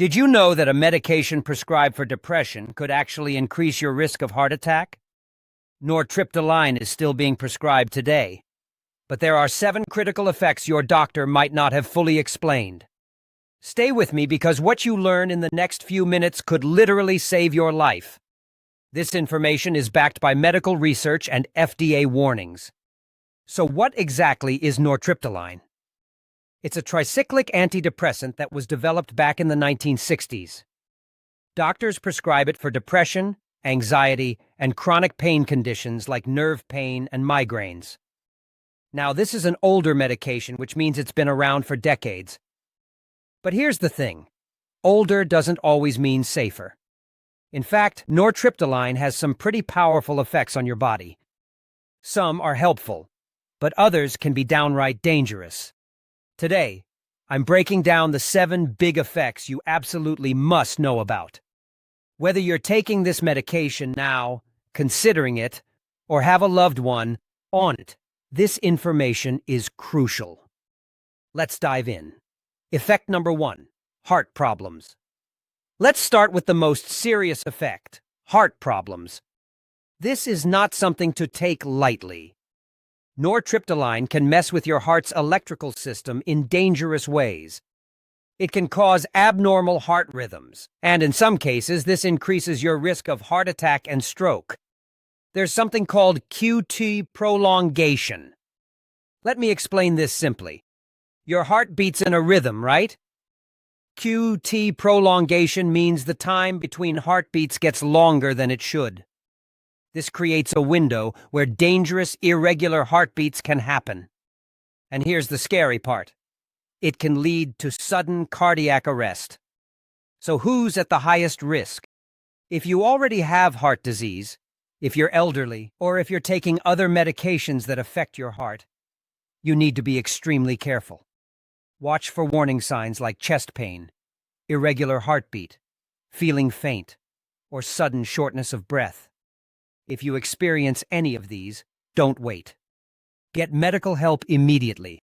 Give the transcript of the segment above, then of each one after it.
Did you know that a medication prescribed for depression could actually increase your risk of heart attack? Nortriptyline is still being prescribed today, but there are 7 critical effects your doctor might not have fully explained. Stay with me because what you learn in the next few minutes could literally save your life. This information is backed by medical research and FDA warnings. So what exactly is Nortriptyline? It's a tricyclic antidepressant that was developed back in the 1960s. Doctors prescribe it for depression, anxiety, and chronic pain conditions like nerve pain and migraines. Now, this is an older medication, which means it's been around for decades. But here's the thing. Older doesn't always mean safer. In fact, Nortriptyline has some pretty powerful effects on your body. Some are helpful, but others can be downright dangerous. Today, I'm breaking down the 7 big effects you absolutely must know about. Whether you're taking this medication now, considering it, or have a loved one on it, this information is crucial. Let's dive in. Effect number 1, heart problems. Let's start with the most serious effect, heart problems. This is not something to take lightly. Nortriptyline can mess with your heart's electrical system in dangerous ways. It can cause abnormal heart rhythms, and in some cases, this increases your risk of heart attack and stroke. There's something called QT prolongation. Let me explain this simply. Your heart beats in a rhythm, right? QT prolongation means the time between heartbeats gets longer than it should. This creates a window where dangerous, irregular heartbeats can happen. And here's the scary part. It can lead to sudden cardiac arrest. So who's at the highest risk? If you already have heart disease, if you're elderly, or if you're taking other medications that affect your heart, you need to be extremely careful. Watch for warning signs like chest pain, irregular heartbeat, feeling faint, or sudden shortness of breath. If you experience any of these, don't wait. Get medical help immediately.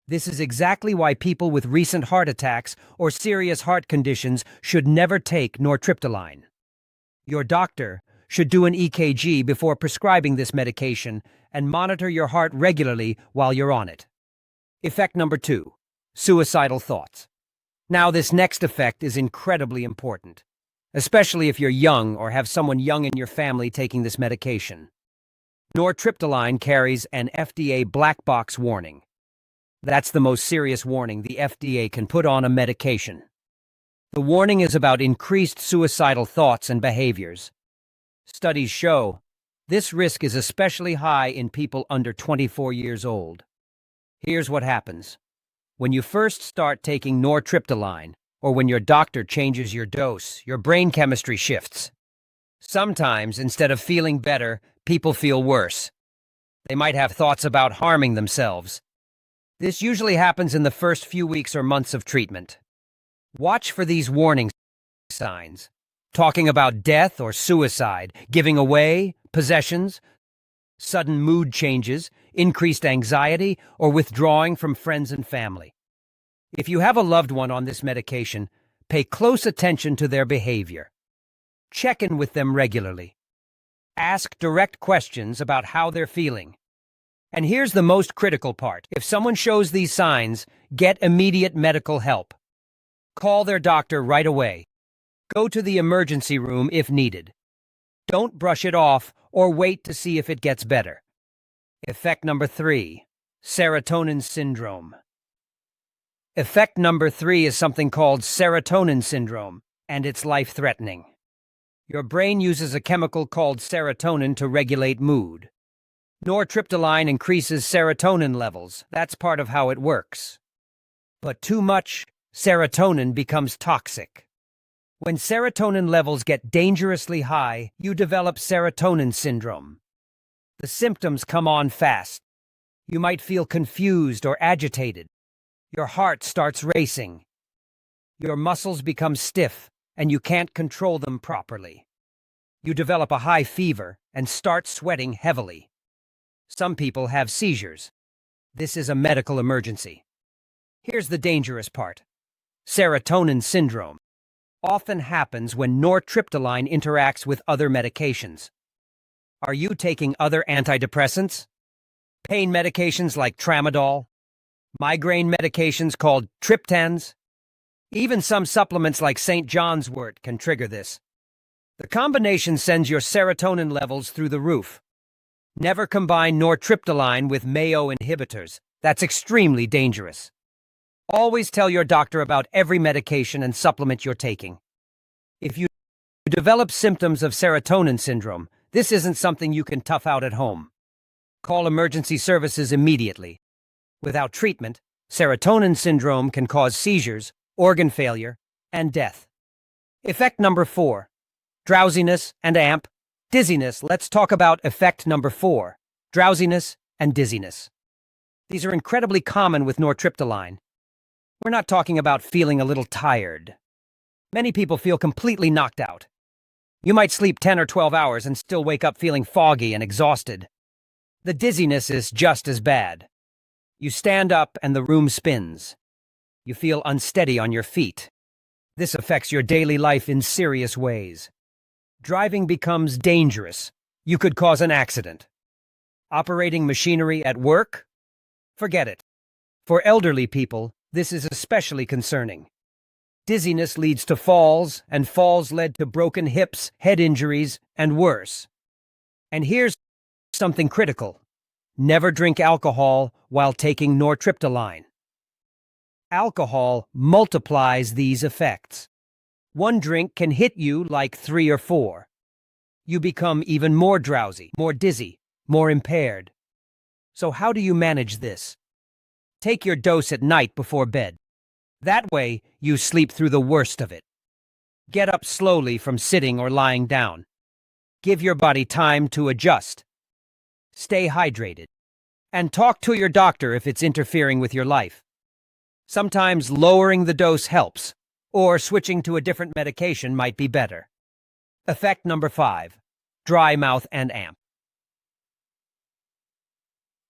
This is exactly why people with recent heart attacks or serious heart conditions should never take Nortriptyline. Your doctor should do an EKG before prescribing this medication and monitor your heart regularly while you're on it. Effect number 2, suicidal thoughts. Now, this next effect is incredibly important, especially if you're young or have someone young in your family taking this medication. Nortriptyline carries an FDA black box warning. That's the most serious warning the FDA can put on a medication. The warning is about increased suicidal thoughts and behaviors. Studies show this risk is especially high in people under 24 years old. Here's what happens. When you first start taking Nortriptyline, or when your doctor changes your dose, your brain chemistry shifts. Sometimes, instead of feeling better, people feel worse. They might have thoughts about harming themselves. This usually happens in the first few weeks or months of treatment. Watch for these warning signs. Talking about death or suicide, giving away, possessions, sudden mood changes, increased anxiety, or withdrawing from friends and family. If you have a loved one on this medication, pay close attention to their behavior. Check in with them regularly. Ask direct questions about how they're feeling. And here's the most critical part. If someone shows these signs, get immediate medical help. Call their doctor right away. Go to the emergency room if needed. Don't brush it off or wait to see if it gets better. Effect number 3, serotonin syndrome. Effect number 3 is something called serotonin syndrome, and it's life-threatening. Your brain uses a chemical called serotonin to regulate mood. Nortriptyline increases serotonin levels. That's part of how it works. But too much serotonin becomes toxic. When serotonin levels get dangerously high, you develop serotonin syndrome. The symptoms come on fast. You might feel confused or agitated. Your heart starts racing. Your muscles become stiff, and you can't control them properly. You develop a high fever and start sweating heavily. Some people have seizures. This is a medical emergency. Here's the dangerous part. Serotonin syndrome. often happens when nortriptyline interacts with other medications. Are you taking other antidepressants? Pain medications like tramadol? Migraine medications called triptans? Even some supplements like St. John's wort can trigger this. The combination sends your serotonin levels through the roof. Never combine nortriptyline with MAO inhibitors. That's extremely dangerous. Always tell your doctor about every medication and supplement you're taking. If you develop symptoms of serotonin syndrome, this isn't something you can tough out at home. Call emergency services immediately. Without treatment, serotonin syndrome can cause seizures, organ failure, and death. Effect number 4. Drowsiness and dizziness. Let's talk about effect number 4. Drowsiness and dizziness. These are incredibly common with nortriptyline. We're not talking about feeling a little tired. Many people feel completely knocked out. You might sleep 10 or 12 hours and still wake up feeling foggy and exhausted. The dizziness is just as bad. You stand up and the room spins. You feel unsteady on your feet. This affects your daily life in serious ways. Driving becomes dangerous. You could cause an accident. Operating machinery at work? Forget it. For elderly people, this is especially concerning. Dizziness leads to falls, and falls led to broken hips, head injuries, and worse. And here's something critical. Never drink alcohol while taking nortriptyline. Alcohol multiplies these effects. One drink can hit you like 3 or 4. You become even more drowsy, more dizzy, more impaired. So how do you manage this? Take your dose at night before bed. That way, you sleep through the worst of it. Get up slowly from sitting or lying down. Give your body time to adjust. Stay hydrated. And talk to your doctor if it's interfering with your life. Sometimes lowering the dose helps, or switching to a different medication might be better. Effect number 5. Dry mouth and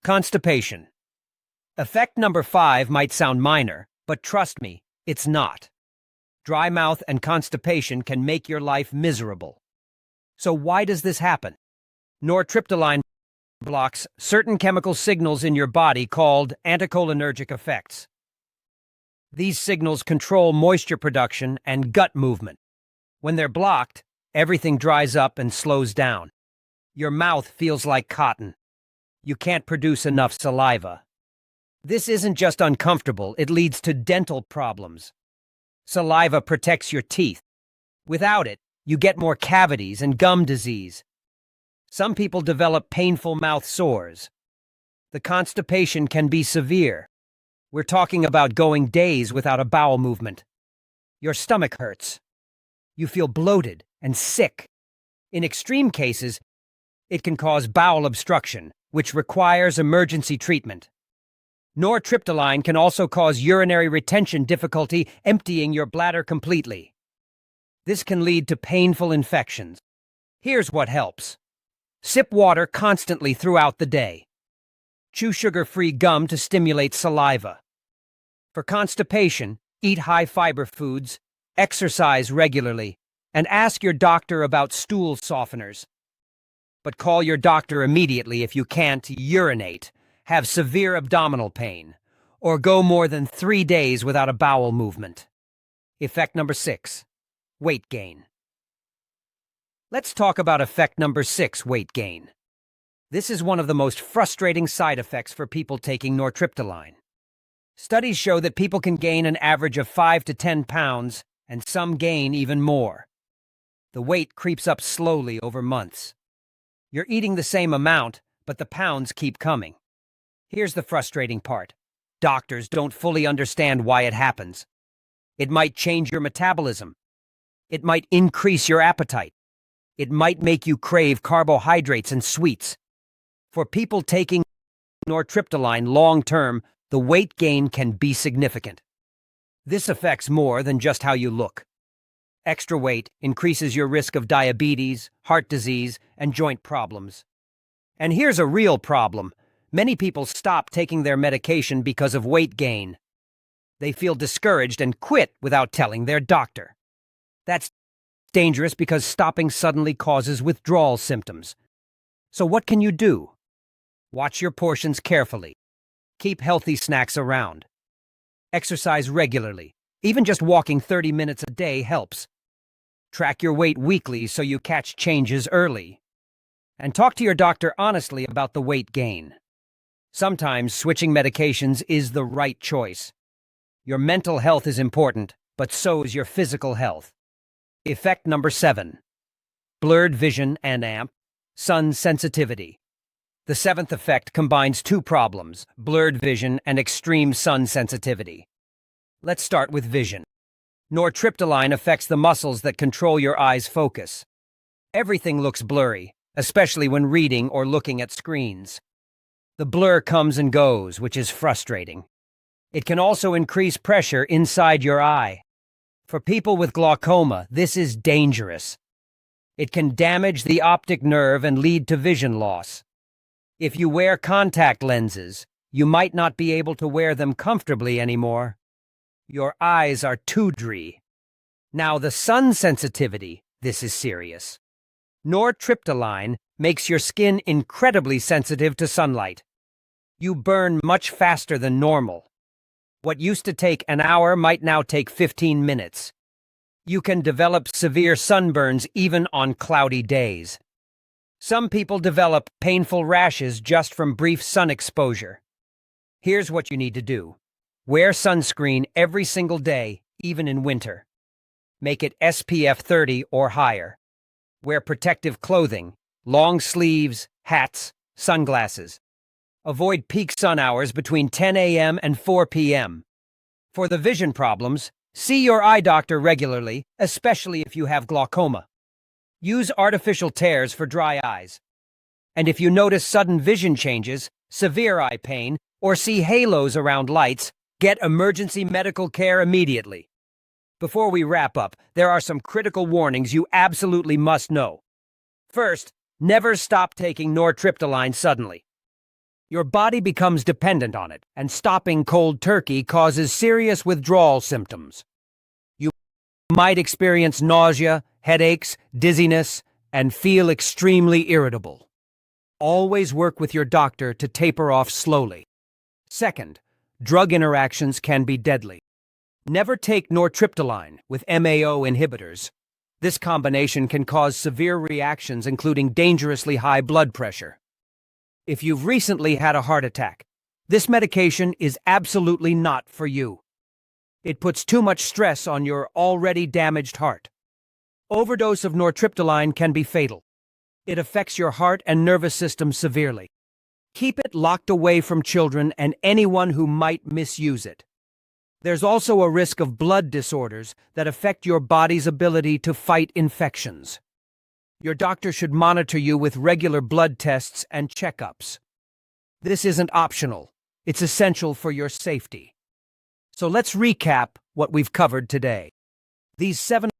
constipation. Effect number 5 might sound minor, but trust me, it's not. Dry mouth and constipation can make your life miserable. So why does this happen? Nortriptyline blocks certain chemical signals in your body called anticholinergic effects. These signals control moisture production and gut movement. When they're blocked, everything dries up and slows down. Your mouth feels like cotton. You can't produce enough saliva. This isn't just uncomfortable, it leads to dental problems. Saliva protects your teeth. Without it, you get more cavities and gum disease. Some people develop painful mouth sores. The constipation can be severe. We're talking about going days without a bowel movement. Your stomach hurts. You feel bloated and sick. In extreme cases, it can cause bowel obstruction, which requires emergency treatment. Nortriptyline can also cause urinary retention difficulty, emptying your bladder completely. This can lead to painful infections. Here's what helps. Sip water constantly throughout the day. Chew sugar-free gum to stimulate saliva. For constipation, eat high-fiber foods, exercise regularly, and ask your doctor about stool softeners. But call your doctor immediately if you can't urinate, have severe abdominal pain, or go more than 3 days without a bowel movement. Effect number 6. Weight gain. Let's talk about effect number 6, weight gain. This is one of the most frustrating side effects for people taking nortriptyline. Studies show that people can gain an average of 5 to 10 pounds, and some gain even more. The weight creeps up slowly over months. You're eating the same amount, but the pounds keep coming. Here's the frustrating part. Doctors don't fully understand why it happens. It might change your metabolism. It might increase your appetite. It might make you crave carbohydrates and sweets. For people taking nortriptyline long-term, the weight gain can be significant. This affects more than just how you look. Extra weight increases your risk of diabetes, heart disease, and joint problems. And here's a real problem. Many people stop taking their medication because of weight gain. They feel discouraged and quit without telling their doctor. That's dangerous because stopping suddenly causes withdrawal symptoms. So what can you do? Watch your portions carefully. Keep healthy snacks around. Exercise regularly. Even just walking 30 minutes a day helps. Track your weight weekly so you catch changes early. And talk to your doctor honestly about the weight gain. Sometimes switching medications is the right choice. Your mental health is important, but so is your physical health. Effect number 7. Blurred vision and sun sensitivity. The 7th effect combines two problems, blurred vision and extreme sun sensitivity. Let's start with vision. Nortriptyline affects the muscles that control your eye's focus. Everything looks blurry, especially when reading or looking at screens. The blur comes and goes, which is frustrating. It can also increase pressure inside your eye. For people with glaucoma, this is dangerous. It can damage the optic nerve and lead to vision loss. If you wear contact lenses, you might not be able to wear them comfortably anymore. Your eyes are too dry. Now the sun sensitivity, this is serious. Nortriptyline makes your skin incredibly sensitive to sunlight. You burn much faster than normal. What used to take an hour might now take 15 minutes. You can develop severe sunburns even on cloudy days. Some people develop painful rashes just from brief sun exposure. Here's what you need to do. Wear sunscreen every single day, even in winter. Make it SPF 30 or higher. Wear protective clothing, long sleeves, hats, sunglasses. Avoid peak sun hours between 10 a.m. and 4 p.m. For the vision problems, see your eye doctor regularly, especially if you have glaucoma. Use artificial tears for dry eyes. And if you notice sudden vision changes, severe eye pain, or see halos around lights, get emergency medical care immediately. Before we wrap up, there are some critical warnings you absolutely must know. First, never stop taking Nortriptyline suddenly. Your body becomes dependent on it, and stopping cold turkey causes serious withdrawal symptoms. You might experience nausea, headaches, dizziness, and feel extremely irritable. Always work with your doctor to taper off slowly. Second, drug interactions can be deadly. Never take Nortriptyline with MAO inhibitors. This combination can cause severe reactions, including dangerously high blood pressure. If you've recently had a heart attack, this medication is absolutely not for you. It puts too much stress on your already damaged heart. Overdose of Nortriptyline can be fatal. It affects your heart and nervous system severely. Keep it locked away from children and anyone who might misuse it. There's also a risk of blood disorders that affect your body's ability to fight infections. Your doctor should monitor you with regular blood tests and checkups. This isn't optional. It's essential for your safety. So let's recap what we've covered today. These 7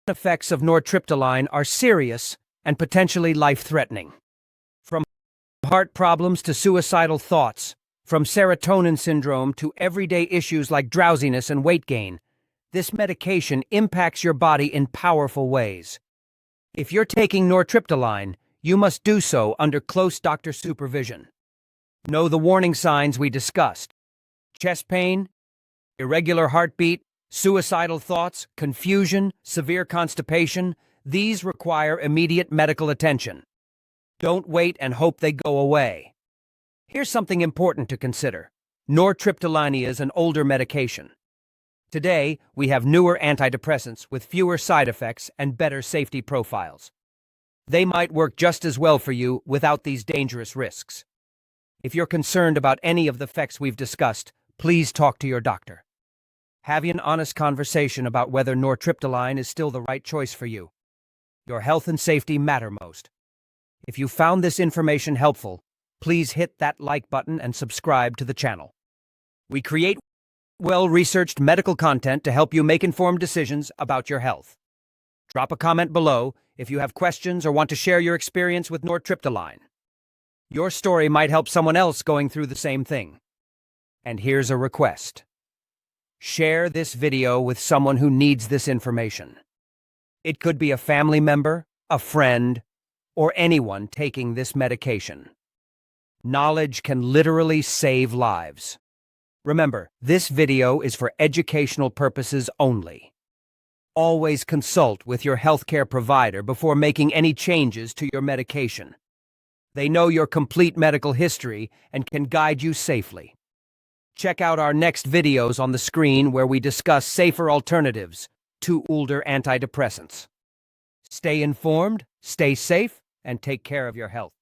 effects of Nortriptyline are serious and potentially life-threatening. From heart problems to suicidal thoughts, from serotonin syndrome to everyday issues like drowsiness and weight gain, this medication impacts your body in powerful ways. If you're taking Nortriptyline, you must do so under close doctor supervision. Know the warning signs we discussed: chest pain, irregular heartbeat, suicidal thoughts, confusion, severe constipation. These require immediate medical attention. Don't wait and hope they go away. Here's something important to consider. Nortriptyline is an older medication. Today, we have newer antidepressants with fewer side effects and better safety profiles. They might work just as well for you without these dangerous risks. If you're concerned about any of the effects we've discussed, please talk to your doctor. Have an honest conversation about whether Nortriptyline is still the right choice for you. Your health and safety matter most. If you found this information helpful, please hit that like button and subscribe to the channel. We create well-researched medical content to help you make informed decisions about your health. Drop a comment below if you have questions or want to share your experience with Nortriptyline. Your story might help someone else going through the same thing. And here's a request. Share this video with someone who needs this information. It could be a family member, a friend, or anyone taking this medication. Knowledge can literally save lives. Remember, this video is for educational purposes only. Always consult with your healthcare provider before making any changes to your medication. They know your complete medical history and can guide you safely. Check out our next videos on the screen where we discuss safer alternatives to older antidepressants. Stay informed, stay safe, and take care of your health.